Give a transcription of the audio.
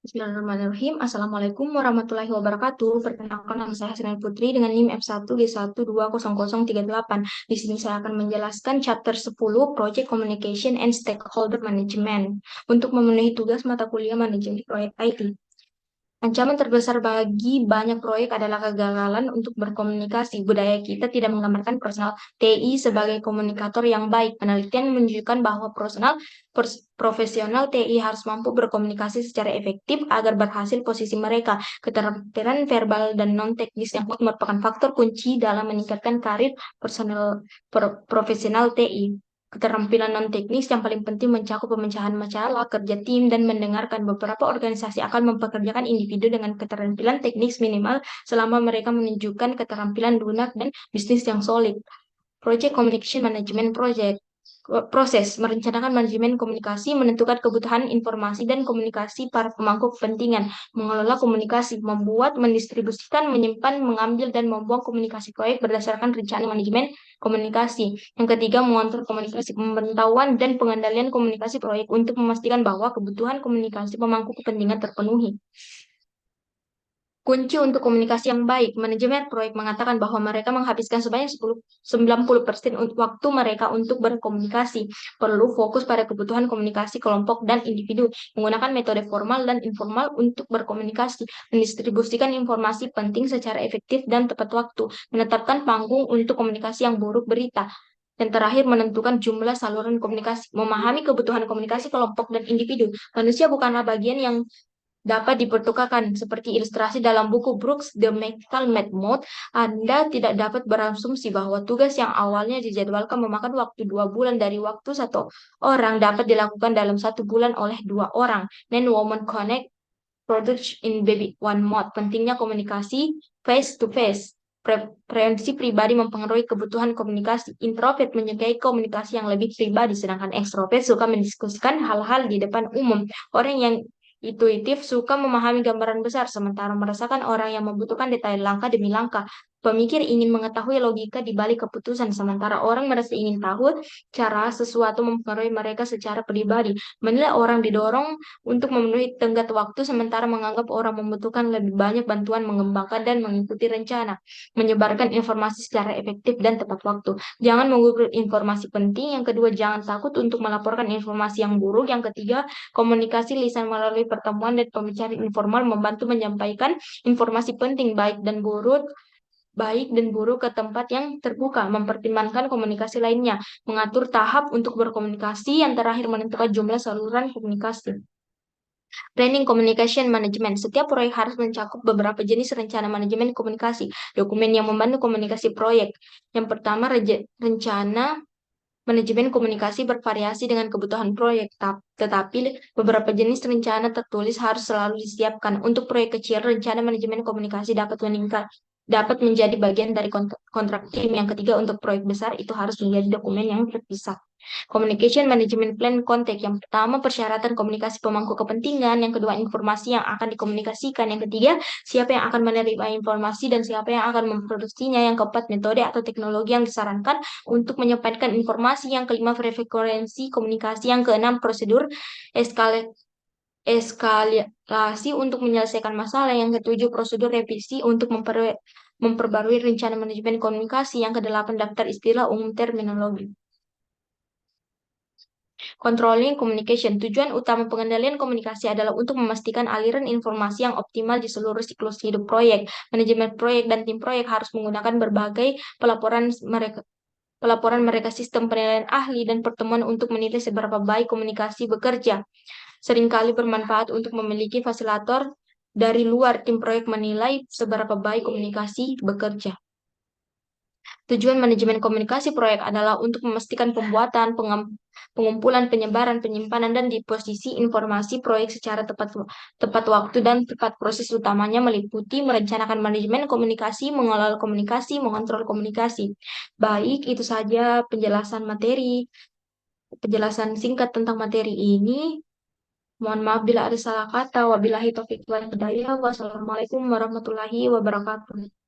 Bismillahirrahmanirrahim. Assalamualaikum warahmatullahi wabarakatuh. Perkenalkan nama saya Hasrina Putri dengan NIM F1G1200038. Di sini saya akan menjelaskan chapter 10 Project Communication and Stakeholder Management untuk memenuhi tugas mata kuliah manajemen proyek IT. Ancaman terbesar bagi banyak proyek adalah kegagalan untuk berkomunikasi. Budaya kita tidak menggambarkan personal TI sebagai komunikator yang baik. Penelitian menunjukkan bahwa profesional TI harus mampu berkomunikasi secara efektif agar berhasil posisi mereka. Keterampilan verbal dan non-teknis yang kuat merupakan faktor kunci dalam meningkatkan karir profesional TI. Keterampilan non-teknis yang paling penting mencakup pemecahan masalah, kerja tim, dan mendengarkan. Beberapa organisasi akan mempekerjakan individu dengan keterampilan teknis minimal selama mereka menunjukkan keterampilan lunak dan bisnis yang solid. Project Communication Management Proses merencanakan manajemen komunikasi, menentukan kebutuhan informasi dan komunikasi para pemangku kepentingan, mengelola komunikasi, membuat, mendistribusikan, menyimpan, mengambil, dan membuang komunikasi proyek berdasarkan rencana manajemen komunikasi. Yang ketiga, mengontrol komunikasi, pemantauan, dan pengendalian komunikasi proyek untuk memastikan bahwa kebutuhan komunikasi pemangku kepentingan terpenuhi. Kunci untuk komunikasi yang baik, manajemen proyek mengatakan bahwa mereka menghabiskan sebanyak 90% waktu mereka untuk berkomunikasi. Perlu fokus pada kebutuhan komunikasi kelompok dan individu, menggunakan metode formal dan informal untuk berkomunikasi, mendistribusikan informasi penting secara efektif dan tepat waktu, menetapkan panggung untuk komunikasi yang buruk berita. Dan terakhir, menentukan jumlah saluran komunikasi, memahami kebutuhan komunikasi kelompok dan individu. Manusia bukanlah bagian yang dapat dipertukarkan seperti ilustrasi dalam buku Brooks, The Mental Mode. Anda tidak dapat berasumsi bahwa tugas yang awalnya dijadwalkan memakan waktu 2 bulan dari waktu satu orang dapat dilakukan dalam 1 bulan oleh 2 orang. Men Woman Connect Product in Baby One Mode. Pentingnya komunikasi face to face. Preferensi pribadi mempengaruhi kebutuhan komunikasi. Introvert menyukai komunikasi yang lebih pribadi, sedangkan ekstrovert suka mendiskusikan hal-hal di depan umum. Orang yang intuitif suka memahami gambaran besar, sementara merasakan orang yang membutuhkan detail langkah demi langkah. Pemikir ingin mengetahui logika di balik keputusan, sementara orang merasa ingin tahu cara sesuatu mempengaruhi mereka secara pribadi. Menilai orang didorong untuk memenuhi tenggat waktu, sementara menganggap orang membutuhkan lebih banyak bantuan mengembangkan dan mengikuti rencana. Menyebarkan informasi secara efektif dan tepat waktu. Jangan mengukur informasi penting. Yang kedua, jangan takut untuk melaporkan informasi yang buruk. Yang ketiga, komunikasi lisan melalui pertemuan dan pembicaraan informal membantu menyampaikan informasi penting baik dan buruk ke tempat yang terbuka, mempertimbangkan komunikasi lainnya, mengatur tahap untuk berkomunikasi, yang terakhir menentukan jumlah saluran komunikasi. Planning Communication Management. Setiap proyek harus mencakup beberapa jenis rencana manajemen komunikasi, dokumen yang membantu komunikasi proyek. Yang pertama, rencana manajemen komunikasi bervariasi dengan kebutuhan proyek, tetapi beberapa jenis rencana tertulis harus selalu disiapkan. Untuk proyek kecil, rencana manajemen komunikasi dapat menjadi bagian dari kontrak tim. Yang ketiga, untuk proyek besar itu harus menjadi dokumen yang terpisah. Communication Management Plan konteks. Yang pertama, persyaratan komunikasi pemangku kepentingan. Yang kedua, informasi yang akan dikomunikasikan. Yang ketiga, siapa yang akan menerima informasi dan siapa yang akan memproduksinya. Yang keempat, metode atau teknologi yang disarankan untuk menyampaikan informasi. Yang kelima, frekuensi komunikasi. Yang keenam, prosedur eskalasi untuk menyelesaikan masalah. Yang ketujuh, prosedur revisi untuk memperbarui rencana manajemen komunikasi. Yang kedelapan, daftar istilah umum terminologi. Controlling Communication. Tujuan utama pengendalian komunikasi adalah untuk memastikan aliran informasi yang optimal di seluruh siklus hidup proyek. Manajemen proyek dan tim proyek harus menggunakan berbagai pelaporan mereka sistem penilaian ahli dan pertemuan untuk menilai seberapa baik komunikasi bekerja. Seringkali bermanfaat untuk memiliki fasilitator dari luar tim proyek menilai seberapa baik komunikasi bekerja. Tujuan manajemen komunikasi proyek adalah untuk memastikan pembuatan, pengumpulan, penyebaran, penyimpanan, dan disposisi informasi proyek secara tepat waktu dan tepat. Proses utamanya meliputi merencanakan manajemen komunikasi, mengelola komunikasi, mengontrol komunikasi. Baik, itu saja penjelasan singkat tentang materi ini. Mohon maaf bila ada salah kata. Wabillahi taufiq wal hidayah. Wassalamualaikum warahmatullahi wabarakatuh.